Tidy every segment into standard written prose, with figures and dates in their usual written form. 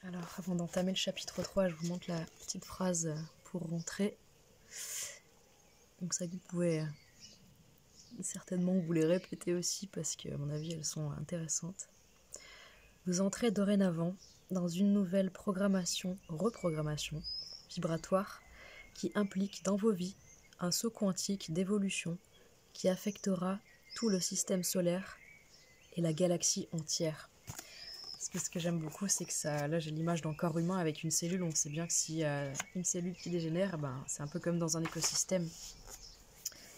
Alors, avant d'entamer le chapitre 3, je vous montre la petite phrase pour rentrer. Donc ça, vous pouvez certainement vous les répéter aussi parce que, à mon avis, elles sont intéressantes. Vous entrez dorénavant dans une nouvelle reprogrammation vibratoire qui implique dans vos vies un saut quantique d'évolution qui affectera tout le système solaire et la galaxie entière. Parce que ce que j'aime beaucoup, c'est que ça, là j'ai l'image d'un corps humain avec une cellule. On sait bien que s'il y a une cellule qui dégénère, c'est un peu comme dans un écosystème.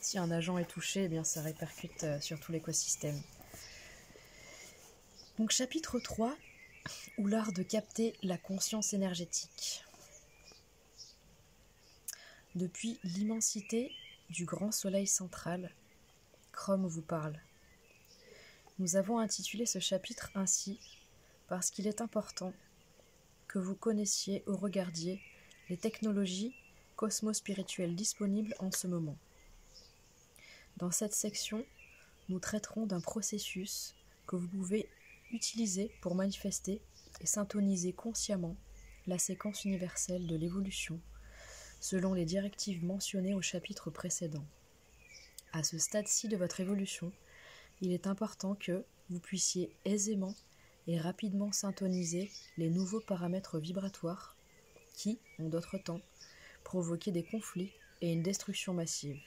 Si un agent est touché, eh bien ça répercute sur tout l'écosystème. Donc chapitre 3, ou l'art de capter la conscience énergétique. Depuis l'immensité du grand soleil central, Chrome vous parle. Nous avons intitulé ce chapitre ainsi parce qu'il est important que vous connaissiez ou regardiez les technologies cosmo-spirituelles disponibles en ce moment. Dans cette section, nous traiterons d'un processus que vous pouvez utiliser pour manifester et syntoniser consciemment la séquence universelle de l'évolution selon les directives mentionnées au chapitre précédent. À ce stade-ci de votre évolution, il est important que vous puissiez aisément et rapidement syntoniser les nouveaux paramètres vibratoires qui, en d'autres temps, provoquaient des conflits et une destruction massive.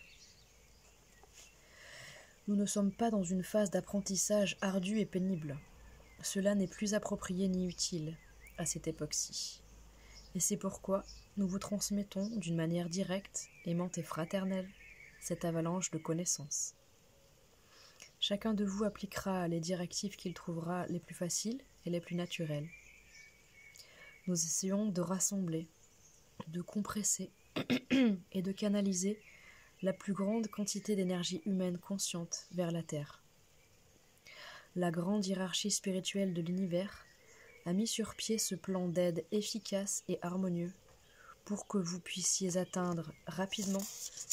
Nous ne sommes pas dans une phase d'apprentissage ardue et pénible. Cela n'est plus approprié ni utile à cette époque-ci. Et c'est pourquoi nous vous transmettons d'une manière directe, aimante et fraternelle cette avalanche de connaissances. Chacun de vous appliquera les directives qu'il trouvera les plus faciles et les plus naturelles. Nous essayons de rassembler, de compresser et de canaliser la plus grande quantité d'énergie humaine consciente vers la Terre. La grande hiérarchie spirituelle de l'univers a mis sur pied ce plan d'aide efficace et harmonieux pour que vous puissiez atteindre rapidement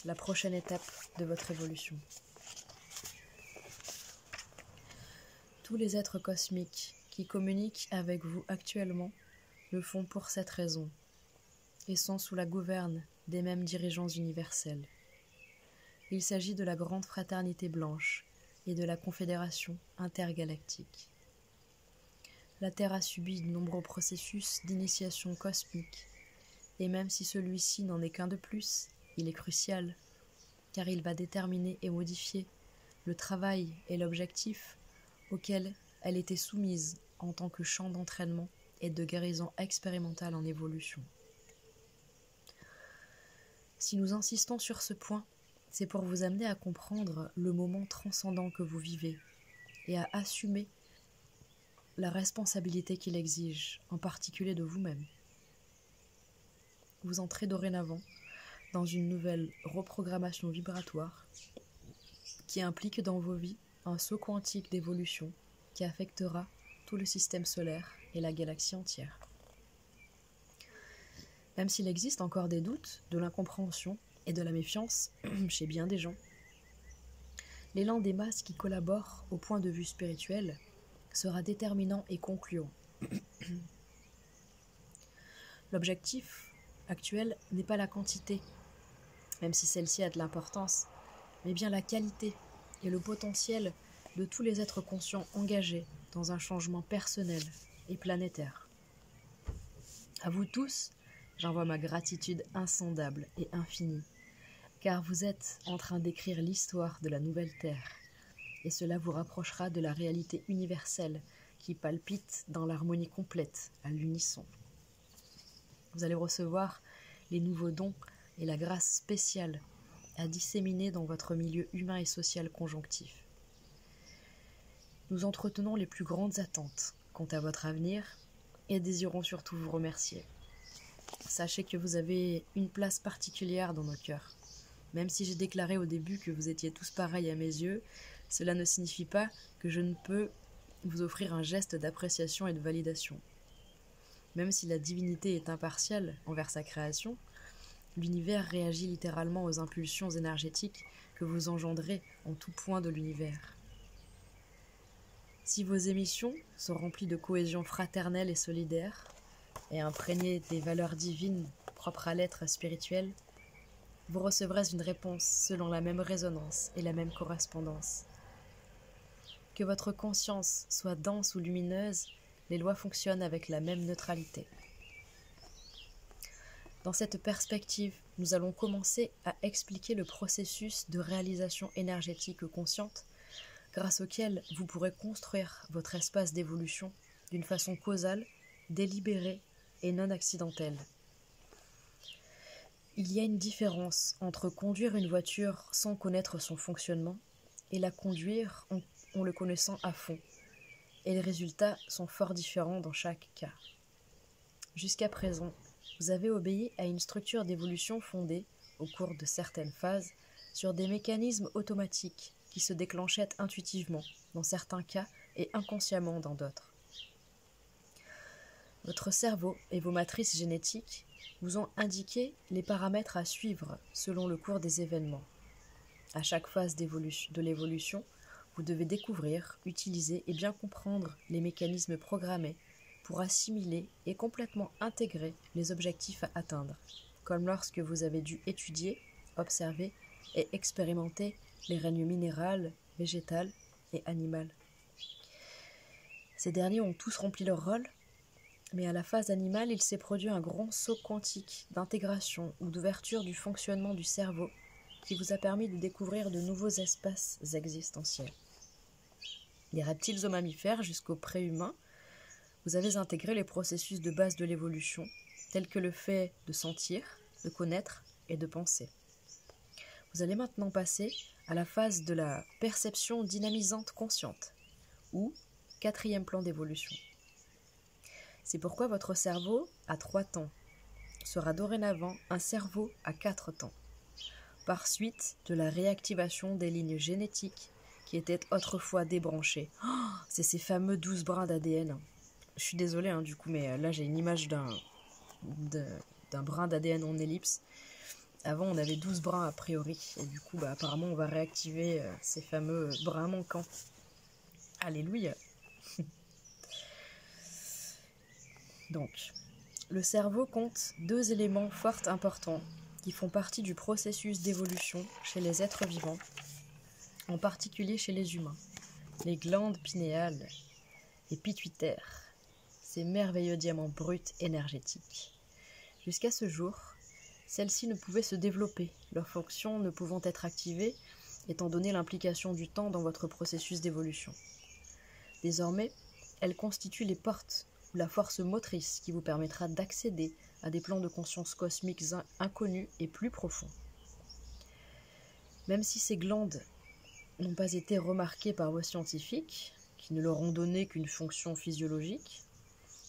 la prochaine étape de votre évolution. Tous les êtres cosmiques qui communiquent avec vous actuellement le font pour cette raison et sont sous la gouverne des mêmes dirigeants universels. Il s'agit de la grande fraternité blanche et de la confédération intergalactique. La Terre a subi de nombreux processus d'initiation cosmique, et même si celui-ci n'en est qu'un de plus, il est crucial, car il va déterminer et modifier le travail et l'objectif auquel elle était soumise en tant que champ d'entraînement et de guérison expérimentale en évolution. Si nous insistons sur ce point, c'est pour vous amener à comprendre le moment transcendant que vous vivez et à assumer la responsabilité qu'il exige, en particulier de vous-même. Vous entrez dorénavant dans une nouvelle reprogrammation vibratoire qui implique dans vos vies un saut quantique d'évolution qui affectera tout le système solaire et la galaxie entière. Même s'il existe encore des doutes, de l'incompréhension et de la méfiance chez bien des gens, l'élan des masses qui collaborent au point de vue spirituel sera déterminant et concluant. L'objectif actuel n'est pas la quantité, même si celle-ci a de l'importance, mais bien la qualité et le potentiel de tous les êtres conscients engagés dans un changement personnel et planétaire. À vous tous, j'envoie ma gratitude insondable et infinie, car vous êtes en train d'écrire l'histoire de la nouvelle Terre, et cela vous rapprochera de la réalité universelle qui palpite dans l'harmonie complète, à l'unisson. Vous allez recevoir les nouveaux dons et la grâce spéciale à disséminer dans votre milieu humain et social conjonctif. Nous entretenons les plus grandes attentes quant à votre avenir et désirons surtout vous remercier. Sachez que vous avez une place particulière dans nos cœurs. Même si j'ai déclaré au début que vous étiez tous pareils à mes yeux, cela ne signifie pas que je ne peux vous offrir un geste d'appréciation et de validation. Même si la divinité est impartiale envers sa création, l'univers réagit littéralement aux impulsions énergétiques que vous engendrez en tout point de l'univers. Si vos émissions sont remplies de cohésion fraternelle et solidaire, et imprégné des valeurs divines propres à l'être spirituel, vous recevrez une réponse selon la même résonance et la même correspondance. Que votre conscience soit dense ou lumineuse, les lois fonctionnent avec la même neutralité. Dans cette perspective, nous allons commencer à expliquer le processus de réalisation énergétique consciente grâce auquel vous pourrez construire votre espace d'évolution d'une façon causale, délibérée et non accidentelle. Il y a une différence entre conduire une voiture sans connaître son fonctionnement et la conduire en le connaissant à fond, et les résultats sont fort différents dans chaque cas. Jusqu'à présent, vous avez obéi à une structure d'évolution fondée, au cours de certaines phases, sur des mécanismes automatiques qui se déclenchaient intuitivement dans certains cas et inconsciemment dans d'autres. Votre cerveau et vos matrices génétiques vous ont indiqué les paramètres à suivre selon le cours des événements. À chaque phase de l'évolution, vous devez découvrir, utiliser et bien comprendre les mécanismes programmés pour assimiler et complètement intégrer les objectifs à atteindre, comme lorsque vous avez dû étudier, observer et expérimenter les règnes minéral, végétal et animal. Ces derniers ont tous rempli leur rôle, mais à la phase animale, il s'est produit un grand saut quantique d'intégration ou d'ouverture du fonctionnement du cerveau qui vous a permis de découvrir de nouveaux espaces existentiels. Des reptiles aux mammifères jusqu'aux préhumains, vous avez intégré les processus de base de l'évolution, tels que le fait de sentir, de connaître et de penser. Vous allez maintenant passer à la phase de la perception dynamisante consciente, ou 4e plan d'évolution. C'est pourquoi votre cerveau à 3 temps sera dorénavant un cerveau à 4 temps, par suite de la réactivation des lignes génétiques qui étaient autrefois débranchées. Oh, c'est ces fameux 12 brins d'ADN. Je suis désolée, du coup, mais là j'ai une image d'un brin d'ADN en ellipse. Avant, on avait 12 brins a priori, et du coup, apparemment, on va réactiver ces fameux brins manquants. Alléluia. Donc, le cerveau compte 2 éléments fort importants qui font partie du processus d'évolution chez les êtres vivants, en particulier chez les humains, les glandes pinéales et pituitaires, ces merveilleux diamants bruts énergétiques. Jusqu'à ce jour, celles-ci ne pouvaient se développer, leurs fonctions ne pouvant être activées, étant donné l'implication du temps dans votre processus d'évolution. Désormais, elles constituent les portes ou la force motrice qui vous permettra d'accéder à des plans de conscience cosmiques inconnus et plus profonds. Même si ces glandes n'ont pas été remarquées par vos scientifiques, qui ne leur ont donné qu'une fonction physiologique,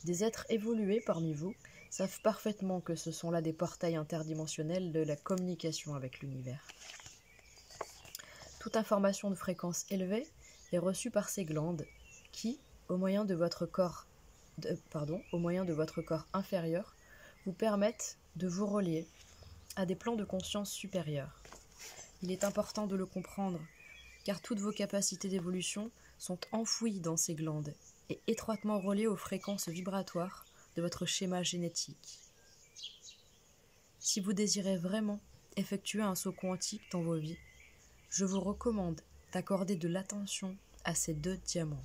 des êtres évolués parmi vous savent parfaitement que ce sont là des portails interdimensionnels de la communication avec l'univers. Toute information de fréquence élevée est reçue par ces glandes qui, au moyen de votre corps inférieur, vous permettent de vous relier à des plans de conscience supérieurs. Il est important de le comprendre, car toutes vos capacités d'évolution sont enfouies dans ces glandes et étroitement reliées aux fréquences vibratoires de votre schéma génétique. Si vous désirez vraiment effectuer un saut quantique dans vos vies, je vous recommande d'accorder de l'attention à ces 2 diamants,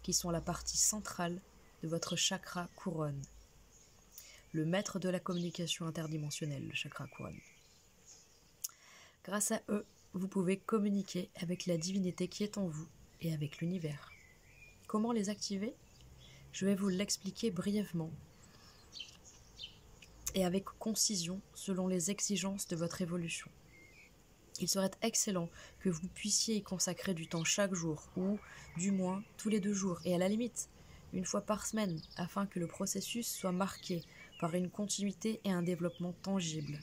qui sont la partie centrale de votre chakra couronne, le maître de la communication interdimensionnelle, le chakra couronne. Grâce à eux, vous pouvez communiquer avec la divinité qui est en vous et avec l'univers. Comment les activer ? Je vais vous l'expliquer brièvement et avec concision selon les exigences de votre évolution. Il serait excellent que vous puissiez y consacrer du temps chaque jour ou, du moins, tous les 2 jours et à la limite, 1 fois par semaine, afin que le processus soit marqué par une continuité et un développement tangible.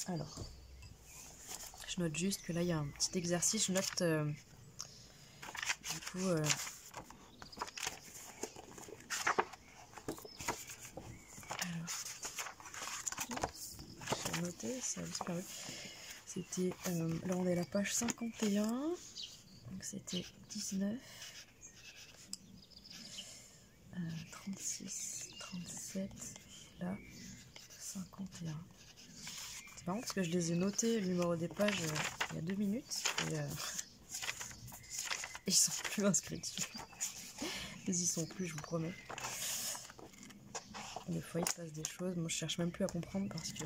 Alors, je note juste que là, il y a un petit exercice. Je note, du coup, j'ai noté, ça a disparu. C'était, là on est à la page 51, donc c'était 19. 36, 37, et là, 51. C'est marrant parce que je les ai notés, le numéro des pages, il y a 2 minutes. Et ils sont plus inscrits dessus. Ils y sont plus, je vous promets. Des fois, il se passe des choses. Moi, je cherche même plus à comprendre parce que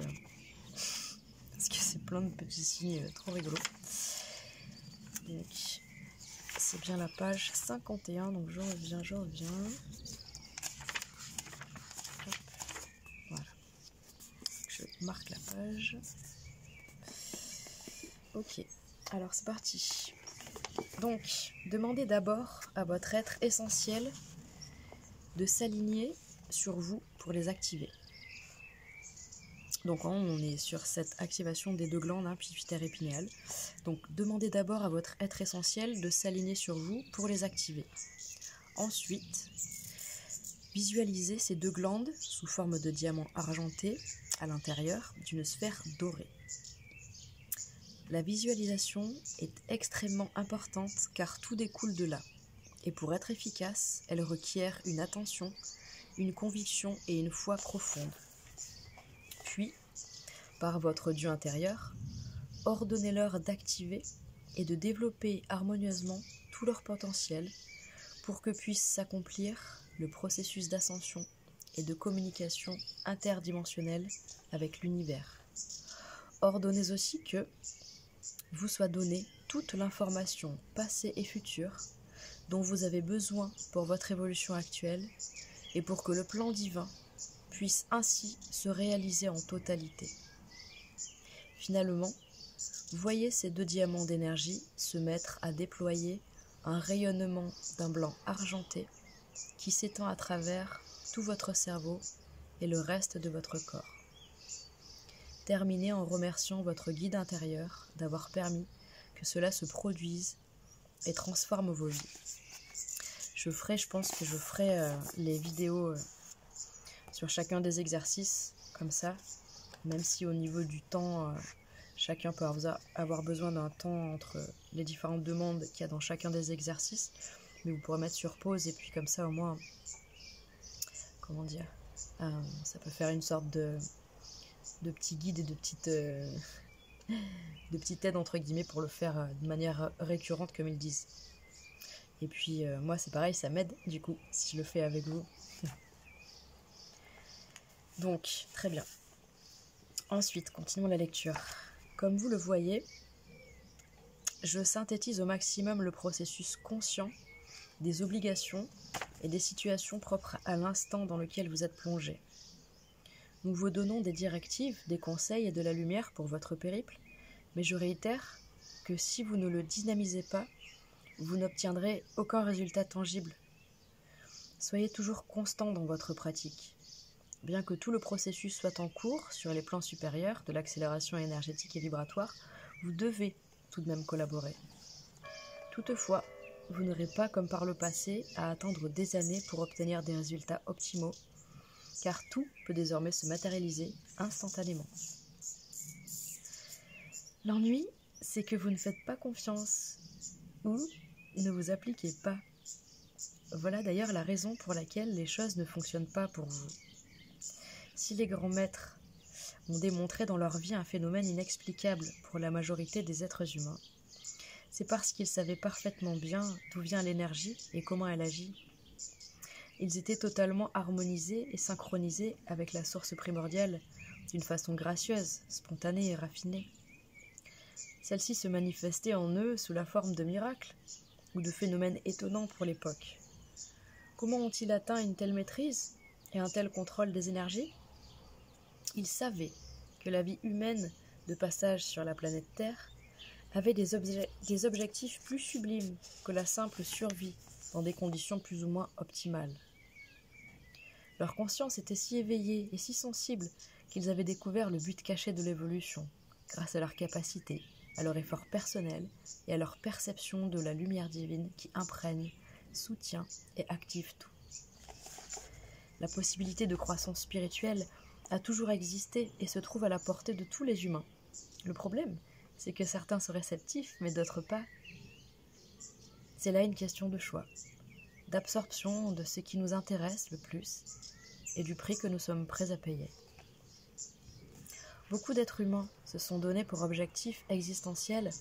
c'est plein de petits signes trop rigolos. Donc, c'est bien la page 51. Donc, je reviens. Hop. Voilà. Je marque la page. Ok. Alors, c'est parti. Donc, demandez d'abord à votre être essentiel de s'aligner sur vous pour les activer. Donc on est sur cette activation des 2 glandes, pituitaire et pinéale. Donc demandez d'abord à votre être essentiel de s'aligner sur vous pour les activer. Ensuite, visualisez ces 2 glandes sous forme de diamant argenté à l'intérieur d'une sphère dorée. La visualisation est extrêmement importante car tout découle de là. Et pour être efficace, elle requiert une attention, une conviction et une foi profonde. Puis, par votre Dieu intérieur, ordonnez-leur d'activer et de développer harmonieusement tout leur potentiel pour que puisse s'accomplir le processus d'ascension et de communication interdimensionnelle avec l'univers. Ordonnez aussi que vous soit donnée toute l'information passée et future dont vous avez besoin pour votre évolution actuelle et pour que le plan divin puisse ainsi se réaliser en totalité. Finalement, voyez ces 2 diamants d'énergie se mettre à déployer un rayonnement d'un blanc argenté qui s'étend à travers tout votre cerveau et le reste de votre corps. Terminez en remerciant votre guide intérieur d'avoir permis que cela se produise et transforme vos vies. Je pense que je ferai les vidéos sur chacun des exercices comme ça, même si au niveau du temps, chacun peut avoir besoin d'un temps entre les différentes demandes qu'il y a dans chacun des exercices, mais vous pourrez mettre sur pause et puis comme ça au moins, comment dire, ça peut faire une sorte de petit guide et de petite aide entre guillemets pour le faire de manière récurrente comme ils disent. Et puis moi c'est pareil, ça m'aide du coup si je le fais avec vous. Donc très bien. Ensuite, continuons la lecture. Comme vous le voyez, je synthétise au maximum le processus conscient des obligations et des situations propres à l'instant dans lequel vous êtes plongé. Nous vous donnons des directives, des conseils et de la lumière pour votre périple, mais je réitère que si vous ne le dynamisez pas, vous n'obtiendrez aucun résultat tangible. Soyez toujours constant dans votre pratique. Bien que tout le processus soit en cours sur les plans supérieurs de l'accélération énergétique et vibratoire, vous devez tout de même collaborer. Toutefois, vous n'aurez pas, comme par le passé, à attendre des années pour obtenir des résultats optimaux, car tout peut désormais se matérialiser instantanément. L'ennui, c'est que vous ne faites pas confiance ou ne vous appliquez pas. Voilà d'ailleurs la raison pour laquelle les choses ne fonctionnent pas pour vous. Si les grands maîtres ont démontré dans leur vie un phénomène inexplicable pour la majorité des êtres humains, c'est parce qu'ils savaient parfaitement bien d'où vient l'énergie et comment elle agit. Ils étaient totalement harmonisés et synchronisés avec la source primordiale d'une façon gracieuse, spontanée et raffinée. Celle-ci se manifestait en eux sous la forme de miracles ou de phénomènes étonnants pour l'époque. Comment ont-ils atteint une telle maîtrise et un tel contrôle des énergies ? Ils savaient que la vie humaine de passage sur la planète Terre avait des objectifs plus sublimes que la simple survie dans des conditions plus ou moins optimales. Leur conscience était si éveillée et si sensible qu'ils avaient découvert le but caché de l'évolution, grâce à leur capacité, à leur effort personnel et à leur perception de la lumière divine qui imprègne, soutient et active tout. La possibilité de croissance spirituelle a toujours existé et se trouve à la portée de tous les humains. Le problème, c'est que certains sont réceptifs, mais d'autres pas. C'est là une question de choix. d'absorption de ce qui nous intéresse le plus et du prix que nous sommes prêts à payer. Beaucoup d'êtres humains se sont donnés pour objectif existentiel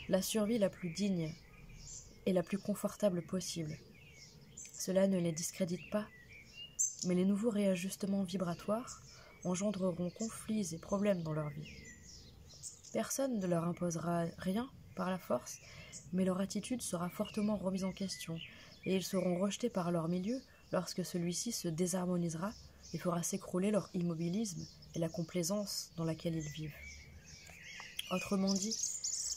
la survie la plus digne et la plus confortable possible. Cela ne les discrédite pas, mais les nouveaux réajustements vibratoires engendreront conflits et problèmes dans leur vie. Personne ne leur imposera rien par la force, mais leur attitude sera fortement remise en question, et ils seront rejetés par leur milieu lorsque celui-ci se désharmonisera et fera s'écrouler leur immobilisme et la complaisance dans laquelle ils vivent. Autrement dit,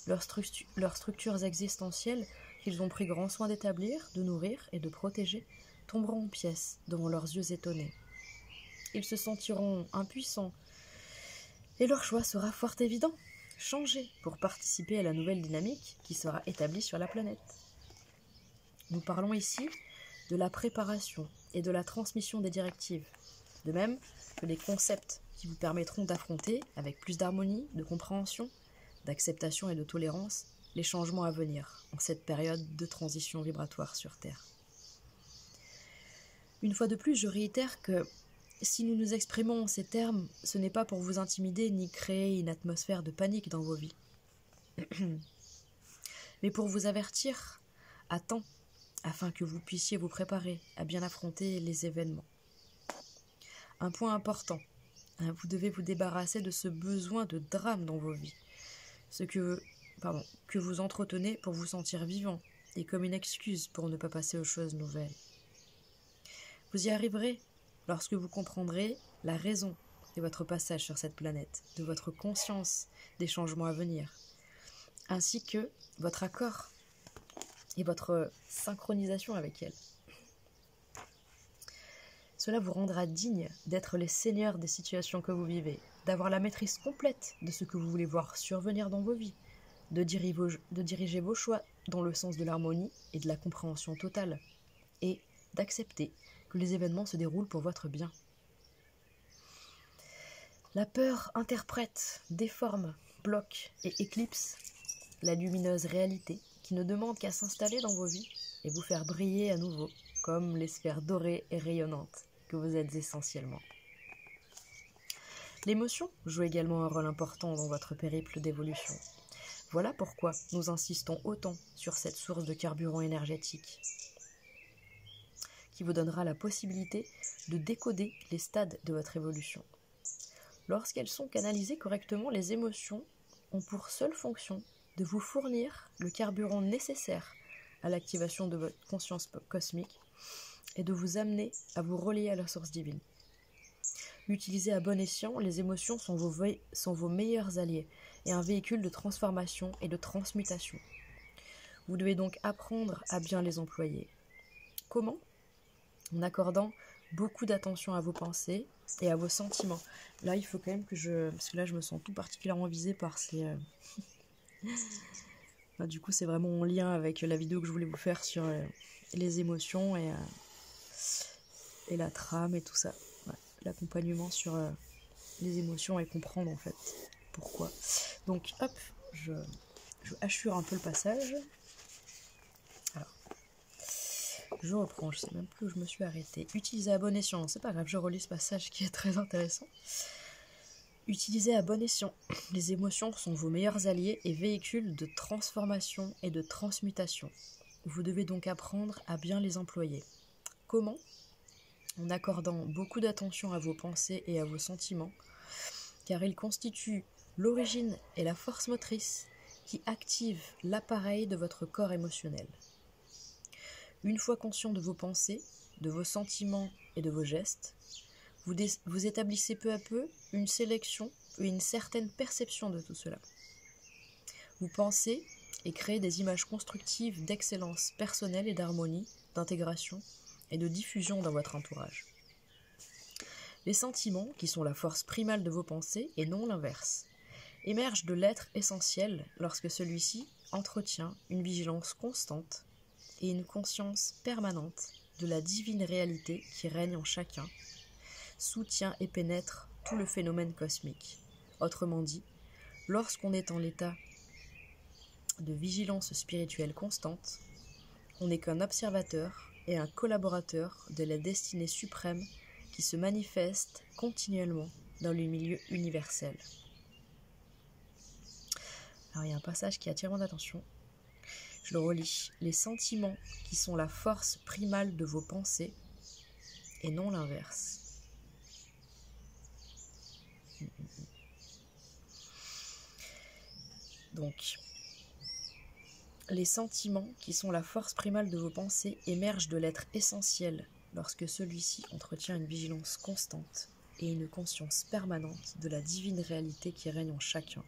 leurs structures existentielles qu'ils ont pris grand soin d'établir, de nourrir et de protéger tomberont en pièces devant leurs yeux étonnés. Ils se sentiront impuissants et leur choix sera fort évident, changer pour participer à la nouvelle dynamique qui sera établie sur la planète. Nous parlons ici de la préparation et de la transmission des directives, de même que des concepts qui vous permettront d'affronter avec plus d'harmonie, de compréhension, d'acceptation et de tolérance les changements à venir en cette période de transition vibratoire sur Terre. Une fois de plus, je réitère que si nous nous exprimons en ces termes, ce n'est pas pour vous intimider ni créer une atmosphère de panique dans vos vies, mais pour vous avertir à temps, afin que vous puissiez vous préparer à bien affronter les événements. Un point important, vous devez vous débarrasser de ce besoin de drame dans vos vies, que vous entretenez pour vous sentir vivant et comme une excuse pour ne pas passer aux choses nouvelles. Vous y arriverez lorsque vous comprendrez la raison de votre passage sur cette planète, de votre conscience des changements à venir, ainsi que votre accord et votre synchronisation avec elle. Cela vous rendra digne d'être les seigneurs des situations que vous vivez, d'avoir la maîtrise complète de ce que vous voulez voir survenir dans vos vies, de diriger vos choix dans le sens de l'harmonie et de la compréhension totale, et d'accepter que les événements se déroulent pour votre bien. La peur interprète, déforme, bloque et éclipse la lumineuse réalité qui ne demande qu'à s'installer dans vos vies et vous faire briller à nouveau comme les sphères dorées et rayonnantes que vous êtes essentiellement. L'émotion joue également un rôle important dans votre périple d'évolution. Voilà pourquoi nous insistons autant sur cette source de carburant énergétique qui vous donnera la possibilité de décoder les stades de votre évolution. Lorsqu'elles sont canalisées correctement, les émotions ont pour seule fonction de vous fournir le carburant nécessaire à l'activation de votre conscience cosmique et de vous amener à vous relier à la source divine. Utilisées à bon escient, les émotions sont vos meilleurs alliés et un véhicule de transformation et de transmutation. Vous devez donc apprendre à bien les employer. Comment ? En accordant beaucoup d'attention à vos pensées et à vos sentiments. Là, il faut quand même parce que là, je me sens tout particulièrement visée par ces... du coup, c'est vraiment en lien avec la vidéo que je voulais vous faire sur les émotions et la trame et tout ça. Ouais, l'accompagnement sur les émotions et comprendre en fait pourquoi. Donc, hop, je hachure un peu le passage. Alors, je reprends, je sais même plus où je me suis arrêtée. Utiliser à bon escient, c'est pas grave, je relis ce passage qui est très intéressant. Utilisez à bon escient. Les émotions sont vos meilleurs alliés et véhicules de transformation et de transmutation. Vous devez donc apprendre à bien les employer. Comment ? En accordant beaucoup d'attention à vos pensées et à vos sentiments, car ils constituent l'origine et la force motrice qui active l'appareil de votre corps émotionnel. Une fois conscient de vos pensées, de vos sentiments et de vos gestes, vous établissez peu à peu une sélection et une certaine perception de tout cela. Vous pensez et créez des images constructives d'excellence personnelle et d'harmonie, d'intégration et de diffusion dans votre entourage. Les sentiments, qui sont la force primale de vos pensées et non l'inverse, émergent de l'être essentiel lorsque celui-ci entretient une vigilance constante et une conscience permanente de la divine réalité qui règne en chacun, soutient et pénètre tout le phénomène cosmique. Autrement dit, lorsqu'on est en l'état de vigilance spirituelle constante, on n'est qu'un observateur et un collaborateur de la destinée suprême qui se manifeste continuellement dans le milieu universel. Alors il y a un passage qui attire mon attention. Je le relis. Les sentiments qui sont la force primale de vos pensées et non l'inverse. Donc, les sentiments qui sont la force primale de vos pensées émergent de l'être essentiel lorsque celui-ci entretient une vigilance constante et une conscience permanente de la divine réalité qui règne en chacun,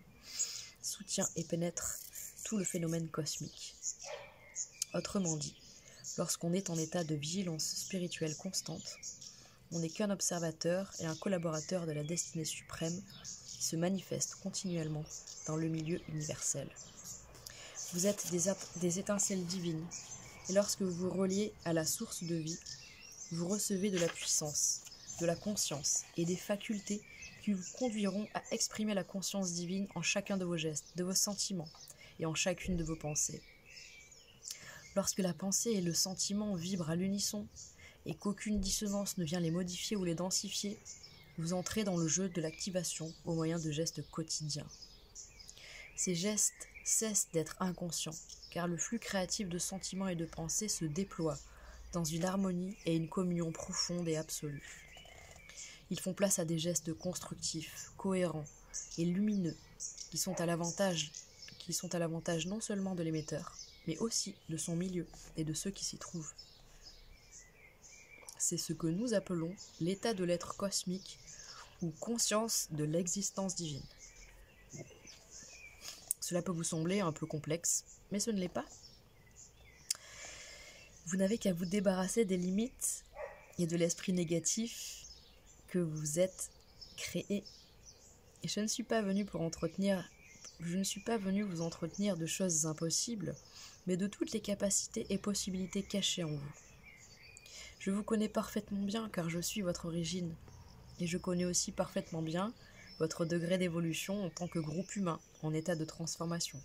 soutient et pénètre tout le phénomène cosmique. Autrement dit, lorsqu'on est en état de vigilance spirituelle constante, on n'est qu'un observateur et un collaborateur de la destinée suprême qui se manifeste continuellement dans le milieu universel. Vous êtes des étincelles divines, et lorsque vous vous reliez à la source de vie, vous recevez de la puissance, de la conscience et des facultés qui vous conduiront à exprimer la conscience divine en chacun de vos gestes, de vos sentiments et en chacune de vos pensées. Lorsque la pensée et le sentiment vibrent à l'unisson et qu'aucune dissonance ne vient les modifier ou les densifier, vous entrez dans le jeu de l'activation au moyen de gestes quotidiens. Ces gestes cessent d'être inconscients, car le flux créatif de sentiments et de pensées se déploie dans une harmonie et une communion profonde et absolue. Ils font place à des gestes constructifs, cohérents et lumineux qui sont à l'avantage non seulement de l'émetteur, mais aussi de son milieu et de ceux qui s'y trouvent. C'est ce que nous appelons l'état de l'être cosmique ou conscience de l'existence divine. Cela peut vous sembler un peu complexe, mais ce ne l'est pas. Vous n'avez qu'à vous débarrasser des limites et de l'esprit négatif que vous êtes créé. Et je ne suis pas venu vous entretenir de choses impossibles, mais de toutes les capacités et possibilités cachées en vous. Je vous connais parfaitement bien car je suis votre origine, et je connais aussi parfaitement bien votre degré d'évolution en tant que groupe humain en état de transformation.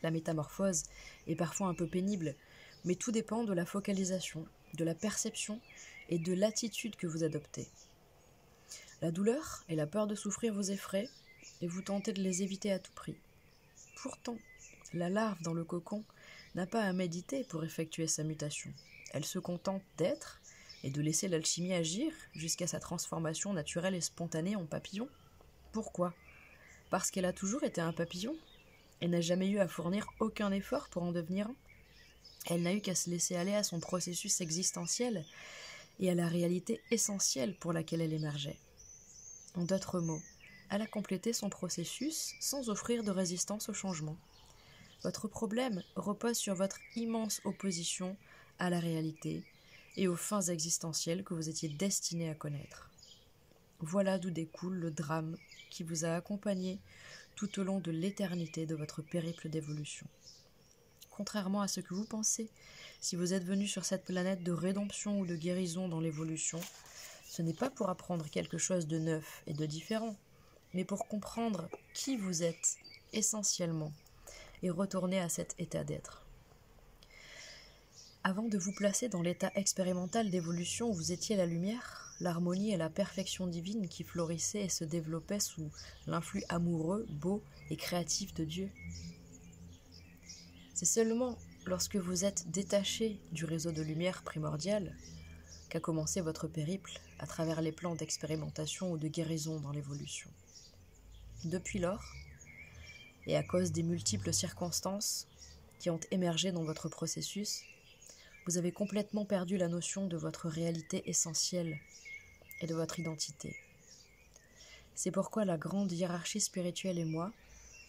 La métamorphose est parfois un peu pénible, mais tout dépend de la focalisation, de la perception et de l'attitude que vous adoptez. La douleur et la peur de souffrir vous effraient et vous tentez de les éviter à tout prix. Pourtant, la larve dans le cocon n'a pas à méditer pour effectuer sa mutation. Elle se contente d'être et de laisser l'alchimie agir jusqu'à sa transformation naturelle et spontanée en papillon. Pourquoi ? Parce qu'elle a toujours été un papillon et n'a jamais eu à fournir aucun effort pour en devenir un. Elle n'a eu qu'à se laisser aller à son processus existentiel et à la réalité essentielle pour laquelle elle émergeait. En d'autres mots, elle a complété son processus sans offrir de résistance au changement. Votre problème repose sur votre immense opposition à la réalité et aux fins existentielles que vous étiez destiné à connaître. Voilà d'où découle le drame qui vous a accompagné tout au long de l'éternité de votre périple d'évolution. Contrairement à ce que vous pensez, si vous êtes venu sur cette planète de rédemption ou de guérison dans l'évolution, ce n'est pas pour apprendre quelque chose de neuf et de différent, mais pour comprendre qui vous êtes essentiellement et retourner à cet état d'être. Avant de vous placer dans l'état expérimental d'évolution où vous étiez la lumière, l'harmonie et la perfection divine qui florissaient et se développaient sous l'influx amoureux, beau et créatif de Dieu. C'est seulement lorsque vous êtes détaché du réseau de lumière primordial qu'a commencé votre périple à travers les plans d'expérimentation ou de guérison dans l'évolution. Depuis lors, et à cause des multiples circonstances qui ont émergé dans votre processus, vous avez complètement perdu la notion de votre réalité essentielle et de votre identité. C'est pourquoi la grande hiérarchie spirituelle et moi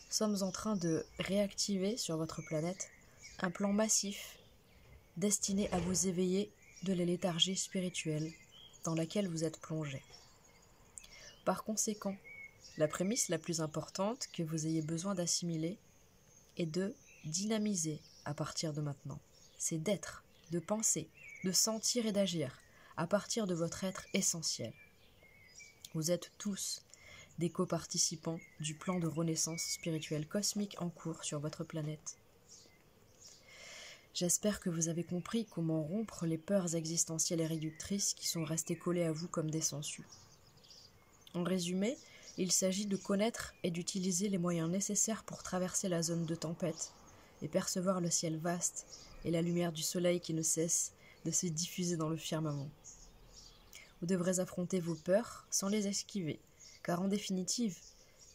sommes en train de réactiver sur votre planète un plan massif destiné à vous éveiller de la léthargie spirituelle dans laquelle vous êtes plongé. Par conséquent, la prémisse la plus importante que vous ayez besoin d'assimiler est de dynamiser à partir de maintenant. C'est d'être, de penser, de sentir et d'agir à partir de votre être essentiel. Vous êtes tous des coparticipants du plan de renaissance spirituelle cosmique en cours sur votre planète. J'espère que vous avez compris comment rompre les peurs existentielles et réductrices qui sont restées collées à vous comme des sangsues. En résumé, il s'agit de connaître et d'utiliser les moyens nécessaires pour traverser la zone de tempête et percevoir le ciel vaste et la lumière du soleil qui ne cesse de se diffuser dans le firmament. Vous devrez affronter vos peurs sans les esquiver, car en définitive,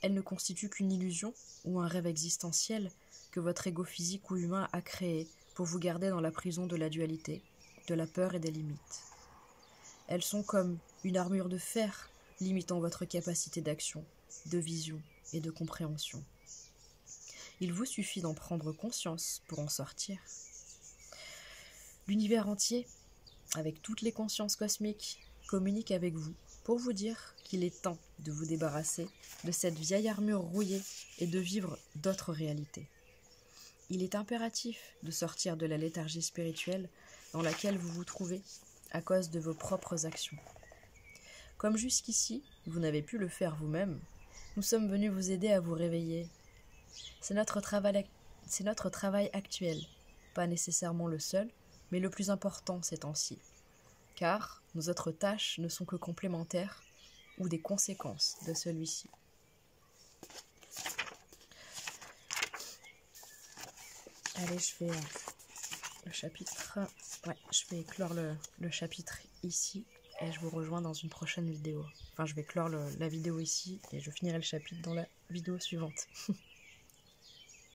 elles ne constituent qu'une illusion ou un rêve existentiel que votre ego physique ou humain a créé pour vous garder dans la prison de la dualité, de la peur et des limites. Elles sont comme une armure de fer limitant votre capacité d'action, de vision et de compréhension. Il vous suffit d'en prendre conscience pour en sortir. L'univers entier, avec toutes les consciences cosmiques, communique avec vous pour vous dire qu'il est temps de vous débarrasser de cette vieille armure rouillée et de vivre d'autres réalités. Il est impératif de sortir de la léthargie spirituelle dans laquelle vous vous trouvez à cause de vos propres actions. Comme jusqu'ici, vous n'avez pu le faire vous-même, nous sommes venus vous aider à vous réveiller. C'est notre travail actuel, pas nécessairement le seul, mais le plus important ces temps-ci. Car nos autres tâches ne sont que complémentaires ou des conséquences de celui-ci. Allez, je vais clore le chapitre ici et je vous rejoins dans une prochaine vidéo. Enfin, je vais clore la vidéo ici et je finirai le chapitre dans la vidéo suivante.